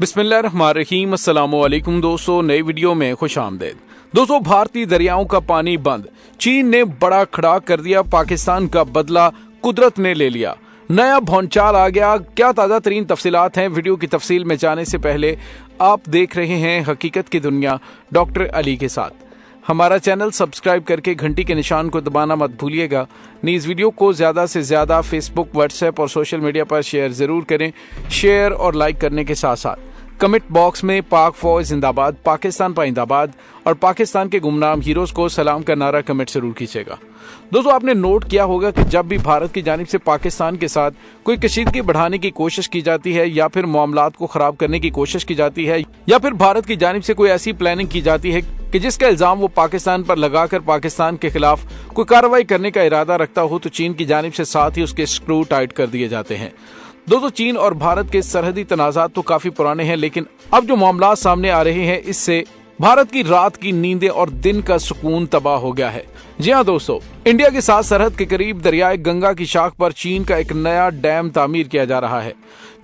बिस्मिल्लाहिर्रहमानिर्रहीम। अस्सलामुअलैकुम दोस्तों, नई वीडियो में खुश आमदेद। दोस्तों, भारतीय दरियाओं का पानी बंद, चीन ने बड़ा खड़ा कर दिया, पाकिस्तान का बदला कुदरत ने ले लिया, नया भौचाल आ गया। क्या ताज़ा तरीन तफसीलात हैं? वीडियो की तफसील में जाने से पहले आप देख रहे हैं हकीकत की दुनिया डॉक्टर अली के साथ। हमारा चैनल सब्सक्राइब करके घंटी के निशान को दबाना मत भूलिएगा। इस वीडियो को ज़्यादा से ज़्यादा फेसबुक, व्हाट्सएप और सोशल मीडिया पर शेयर ज़रूर करें। शेयर और लाइक करने के साथ साथ कमेंट बॉक्स में पाक फौज जिंदाबाद, पाकिस्तान पाइंदाबाद और पाकिस्तान के गुमनाम हीरोज को सलाम का नारा कमेंट जरूर कीजिएगा। दोस्तों, आपने नोट किया होगा कि जब भी भारत की जानिब से पाकिस्तान के साथ कोई कशीदगी बढ़ाने की कोशिश की जाती है या फिर मामलात को खराब करने की कोशिश की जाती है या फिर भारत की जानिब से कोई ऐसी प्लानिंग की जाती है कि जिसका इल्जाम वो पाकिस्तान पर लगाकर पाकिस्तान के खिलाफ कोई कार्रवाई करने का इरादा रखता हो, तो चीन की जानिब से साथ ही उसके स्क्रू टाइट कर दिए जाते हैं। दोस्तों, चीन और भारत के सरहदी तनाजात तो काफी पुराने हैं, लेकिन अब जो मामला सामने आ रहे हैं इससे भारत की रात की नींदें और दिन का सुकून तबाह हो गया है। जी हाँ दोस्तों, इंडिया के साथ सरहद के करीब दरियाए गंगा की शाख पर चीन का एक नया डैम तामीर किया जा रहा है,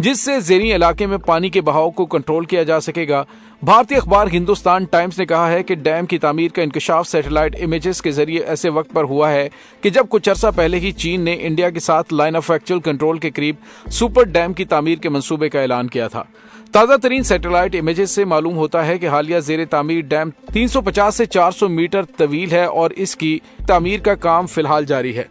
जिससे ज़ेरी इलाके में पानी के बहाव को कंट्रोल किया जा सकेगा। भारतीय अखबार हिंदुस्तान टाइम्स ने कहा है कि डैम की तामीर का इंकशाफ सैटेलाइट इमेजेस के जरिए ऐसे वक्त पर हुआ है कि जब कुछ अर्सा पहले ही चीन ने इंडिया के साथ लाइन ऑफ एक्चुअल कंट्रोल के करीब सुपर डैम की तामीर के मंसूबे का ऐलान किया था। ताज़ा तरीन सैटेलाइट इमेजेस से मालूम होता है कि हालिया ज़ेरे तामीर डैम 350 से 400 मीटर तवील है और इसकी तामीर का काम फिलहाल जारी है।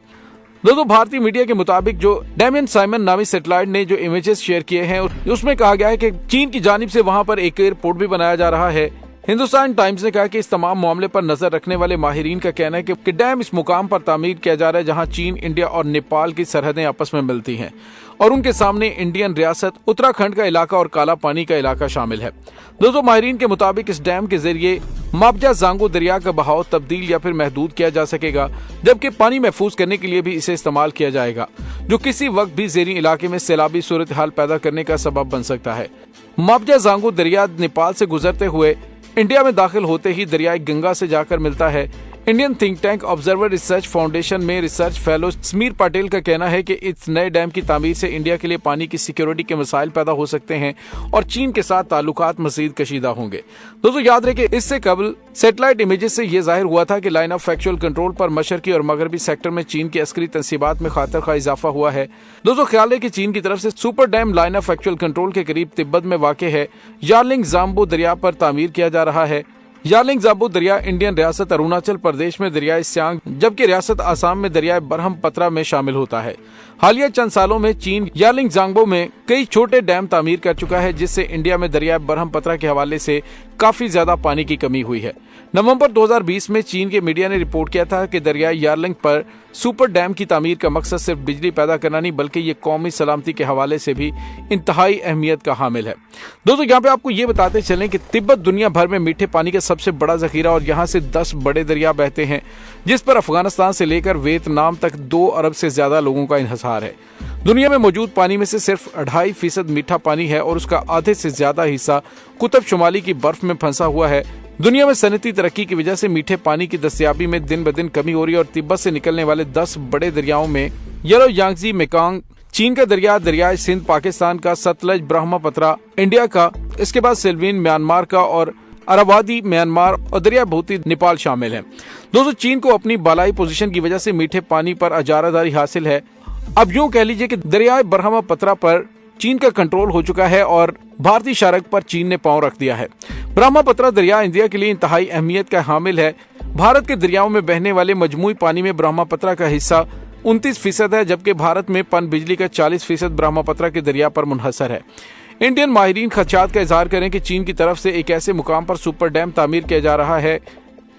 दोस्तों, भारतीय मीडिया के मुताबिक जो डेमियन साइमन नामी सैटेलाइट ने जो इमेजेस शेयर किए हैं उसमें कहा गया है कि चीन की जानिब से वहां पर एक एयरपोर्ट भी बनाया जा रहा है। हिंदुस्तान टाइम्स ने कहा कि इस तमाम मामले पर नजर रखने वाले माहिरीन का कहना है कि डैम इस मुकाम पर तामीर किया जा रहा है जहां चीन, इंडिया और नेपाल की सरहदें आपस में मिलती हैं और उनके सामने इंडियन रियासत उत्तराखंड का इलाका और काला पानी का इलाका शामिल है। दोस्तों, माहिरीन के मुताबिक इस डैम के जरिए माबजा जांगो दरिया का बहाव तब्दील या फिर महदूद किया जा सकेगा, जबकि पानी महफूज करने के लिए भी इसे इस्तेमाल किया जाएगा, जो किसी वक्त भी ज़ेरी इलाके में सैलाबी सूरत हाल पैदा करने का सबब बन सकता है। माबजा जांगो दरिया नेपाल से गुजरते हुए इंडिया में दाखिल होते ही दरियाई गंगा से जाकर मिलता है। Indian think tank observer research foundation में रिसर्च फेलो समीर पटेल का कहना है कि इस नए डैम की तामीर से इंडिया के लिए पानी की सिक्योरिटी के मसाइल पैदा हो सकते हैं और चीन के साथ ताल्लुकात मजीद कशीदा होंगे। दोस्तों, याद रहे कि इससे कबल सैटेलाइट इमेजेस से यह जाहिर हुआ था कि लाइन ऑफ एक्चुअल कंट्रोल पर मशरकी और मगरबी सेक्टर में चीन की अस्करी तंसीबात में खातर खा इजाफा हुआ है। दोस्तों, ख्याल है कि चीन की तरफ से super dam line of actual control के करीब तिब्बत में वाक़ है यार्लिंग जाम्बो दरिया पर तामीर किया जा रहा है। यार्लिंग जाम्बो दरिया इंडियन रियासत अरुणाचल प्रदेश में दरियाए सियांग जबकि रियासत आसाम में दरियाए ब्रह्मपुत्र में शामिल होता है। हालिया चंद सालों में चीन यार्लिंग जाम्बो में कई छोटे डैम तामीर कर चुका है, जिससे इंडिया में दरियाए ब्रह्मपुत्र के हवाले से काफी ज्यादा पानी की कमी हुई है। नवंबर 2020 में चीन के मीडिया ने रिपोर्ट किया था कि दरियाए यार्लिंग पर सुपर डैम की तामीर का मकसद सिर्फ बिजली पैदा करना नहीं बल्कि ये कौमी सलामती के हवाले से भी इंतहाई अहमियत का हामिल है। दोस्तों, यहाँ पे आपको ये बताते चलें कि तिब्बत दुनिया भर में मीठे पानी का सबसे बड़ा जखीरा और यहाँ से 10 बड़े दरिया बहते हैं, जिस पर अफगानिस्तान से लेकर वियतनाम तक 2 अरब से ज्यादा लोगों का इन्हिसार है। दुनिया में मौजूद पानी में से सिर्फ 2.5% मीठा पानी है और उसका आधे से ज्यादा हिस्सा कुतुब शुमाली की बर्फ में फंसा हुआ है। दुनिया में सनती तरक्की की वजह से मीठे पानी की दस्तयाबी में दिन ब दिन कमी हो रही है और तिब्बत से निकलने वाले 10 बड़े दरियाओं में येलो यांगजी, मेकांग, चीन का दरिया, दरियाए सिंध, पाकिस्तान का सतलज, ब्रह्मपुत्र इंडिया का, इसके बाद सिल्वीन म्यांमार का और अरावादी म्यांमार और दरिया भूती नेपाल शामिल है। दोस्तों, चीन को अपनी बालाई पोजीशन की वजह से मीठे पानी पर अजारादारी हासिल है। अब यूं कह लीजिए कि दरियाए ब्रह्मपुत्र पर चीन का कंट्रोल हो चुका है और भारतीय शारक पर चीन ने पांव रख दिया है। ब्रह्मपुत्र दरिया इंडिया के लिए इंतहाई अहमियत का हामिल है। भारत के दरियाओं में बहने वाले मजमूई पानी में ब्रह्मपुत्र का हिस्सा 29% है, जबकि भारत में पन बिजली का 40% ब्रह्मपुत्र के दरिया पर मुनहसर है। इंडियन माहिरीन खदशात का इजहार करें कि चीन की तरफ से एक ऐसे मुकाम पर सुपर डैम तामीर किया जा रहा है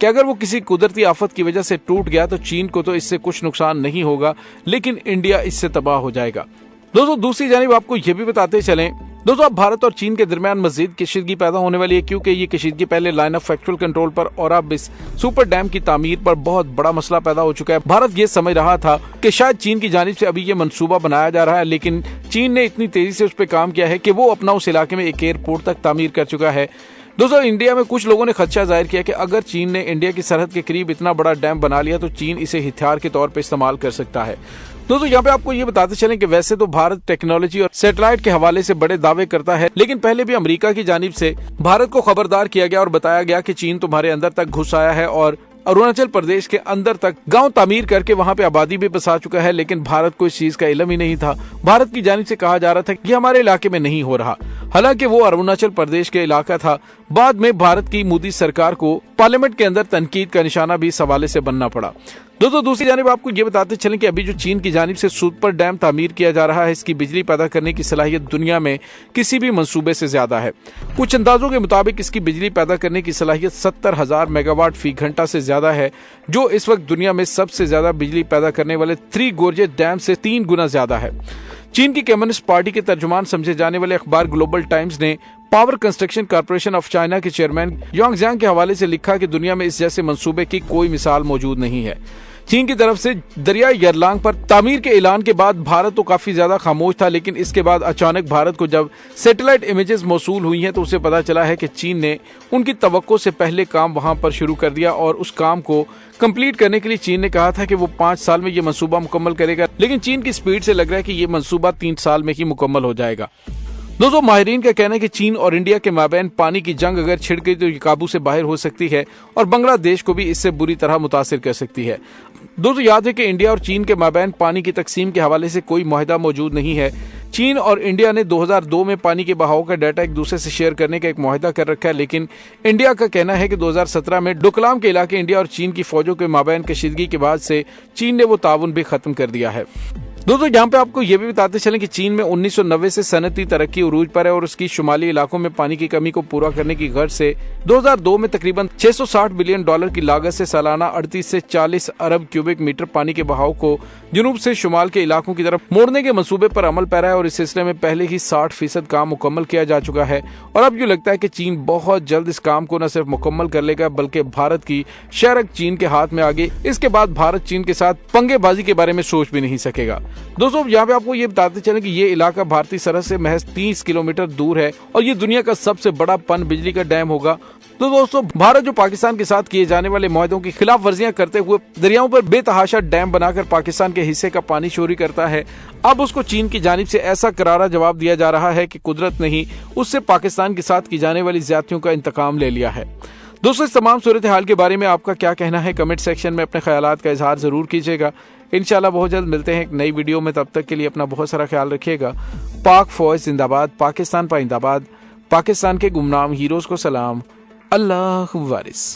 कि अगर वो किसी कुदरती आफत की वजह से टूट गया तो चीन को तो इससे कुछ नुकसान नहीं होगा, लेकिन इंडिया इससे तबाह हो जाएगा। दोस्तों, दूसरी जानिब आपको ये भी बताते चलें दोस्तों, अब भारत और चीन के दरमियान मजीद कशीदगी पैदा होने वाली है, क्योंकि ये कशीदगी पहले लाइन ऑफ एक्चुअल कंट्रोल पर और अब इस सुपर डैम की तामीर पर बहुत बड़ा मसला पैदा हो चुका है। भारत ये समझ रहा था कि शायद चीन की जानिब से अभी ये मंसूबा बनाया जा रहा है, लेकिन चीन ने इतनी तेजी से उस पर काम किया है कि वो अपना उस इलाके में एक एयरपोर्ट तक तामीर कर चुका है। दोस्तों, इंडिया में कुछ लोगों ने खदशा जाहिर किया कि अगर चीन ने इंडिया की सरहद के करीब इतना बड़ा डैम बना लिया तो चीन इसे हथियार के तौर पर इस्तेमाल कर सकता है। दोस्तों यहाँ पे आपको ये बताते चलें कि वैसे तो भारत टेक्नोलॉजी और सैटेलाइट के हवाले से बड़े दावे करता है, लेकिन पहले भी अमेरिका की जानिब से भारत को खबरदार किया गया और बताया गया कि चीन तुम्हारे अंदर तक घुस आया है और अरुणाचल प्रदेश के अंदर तक गांव तामीर करके वहां पे आबादी भी बसा चुका है। लेकिन भारत को इस चीज का इल्म ही नहीं था। भारत की जानिब से कहा जा रहा था कि हमारे इलाके में नहीं हो रहा, हालांकि वो अरुणाचल प्रदेश के इलाका था। बाद में भारत की मोदी सरकार को पार्लियामेंट के अंदर तनकीद का निशाना भी इस हवाले से बनना पड़ा। दोस्तों दूसरी जानिब आपको ये बताते चलें कि अभी जो चीन की जानिब से सुपर डैम तामीर किया जा रहा है, इसकी बिजली पैदा करने की सलाहियत दुनिया में किसी भी मंसूबे से ज्यादा है। कुछ अंदाजों के मुताबिक इसकी बिजली पैदा करने की सलाहियत 70,000 मेगावाट फी घंटा से ज्यादा है, जो इस वक्त दुनिया में सबसे ज्यादा बिजली पैदा करने वाले थ्री गोर्जेस डैम से 3 गुना ज्यादा है। चीन की कम्युनिस्ट पार्टी के तर्जुमान समझे जाने वाले अखबार ग्लोबल टाइम्स ने power construction corporation of China के चेयरमैन यांगजियांग के हवाले से लिखा कि दुनिया में इस जैसे मंसूबे की कोई मिसाल मौजूद नहीं है। चीन की तरफ से दरिया यरलांग पर तामीर के ऐलान के बाद भारत तो काफी ज्यादा खामोश था, लेकिन इसके बाद अचानक भारत को जब सैटेलाइट इमेजेस मौसूल हुई हैं तो उसे पता चला है कि चीन ने उनकी तवक्को से पहले काम वहां पर शुरू कर दिया और उस काम को कंप्लीट करने के लिए चीन ने कहा था कि वो 5 साल में ये मंसूबा मुकम्मल करेगा, लेकिन चीन की स्पीड से लग रहा है कि ये मंसूबा 3 साल में ही मुकम्मल हो जाएगा। दोस्तों माहिरीन का कहना है कि चीन और इंडिया के माबैन पानी की जंग अगर छिड़ गई तो ये काबू से बाहर हो सकती है और बांग्लादेश को भी इससे बुरी तरह मुतासिर कर सकती है। दोस्तों याद है कि इंडिया और चीन के माबैन पानी की तकसीम के हवाले से कोई मुआहदा मौजूद नहीं है। चीन और इंडिया ने 2002 में पानी के बहाव का डाटा एक दूसरे से शेयर करने का एक मुआहदा कर रखा है, लेकिन इंडिया का कहना है कि 2017 में डोकलाम के इलाके इंडिया और चीन की फौजों के माबैन कशीदगी के बाद से चीन ने वो ताउन भी खत्म कर दिया है। दोस्तों यहाँ पे आपको ये भी बताते चलें कि चीन में 1990 से सनती तरक्की उरूज पर है और उसकी शुमाली इलाकों में पानी की कमी को पूरा करने की गर्ज से 2002 में तकरीबन $660 बिलियन की लागत से सालाना 38 से 40 अरब क्यूबिक मीटर पानी के बहाव को जुनूब से शुमाल के इलाकों की तरफ मोड़ने के मंसूबे पर अमल पैरा है और इस सिलसिले में पहले ही 60% काम मुकम्मल किया जा चुका है और अब यूँ लगता है कि चीन बहुत जल्द इस काम को न सिर्फ मुकम्मल कर लेगा बल्कि भारत की शरक चीन के हाथ में आगे। इसके बाद भारत चीन के साथ पंगेबाजी के बारे में सोच भी नहीं सकेगा। दोस्तों यहाँ पे आपको ये बताते चलें कि ये इलाका भारतीय सरहद से महज 30 किलोमीटर दूर है और ये दुनिया का सबसे बड़ा पन बिजली का डैम होगा। तो दोस्तों भारत जो पाकिस्तान के साथ किए जाने वाले मुआहदों की खिलाफ वर्जियां करते हुए दरियाओं पर बेतहाशा डैम बनाकर पाकिस्तान के हिस्से का पानी चोरी करता है, अब उसको चीन की जानिब से ऐसा करारा जवाब दिया जा रहा है कि कुदरत ने ही उससे पाकिस्तान के साथ की जाने वाली ज्यादतियों का इंतकाम ले लिया है। दोस्तों इस तमाम सूरत हाल के बारे में आपका क्या कहना है, कमेंट सेक्शन में अपने ख्यालात का इजहार जरूर कीजिएगा। इंशाल्लाह बहुत जल्द मिलते हैं एक नई वीडियो में, तब तक के लिए अपना बहुत सारा ख्याल रखिएगा। पाक फौज जिंदाबाद, पाकिस्तान पाइंदाबाद, पाकिस्तान के गुमनाम हीरोज को सलाम, अल्लाह वारिस।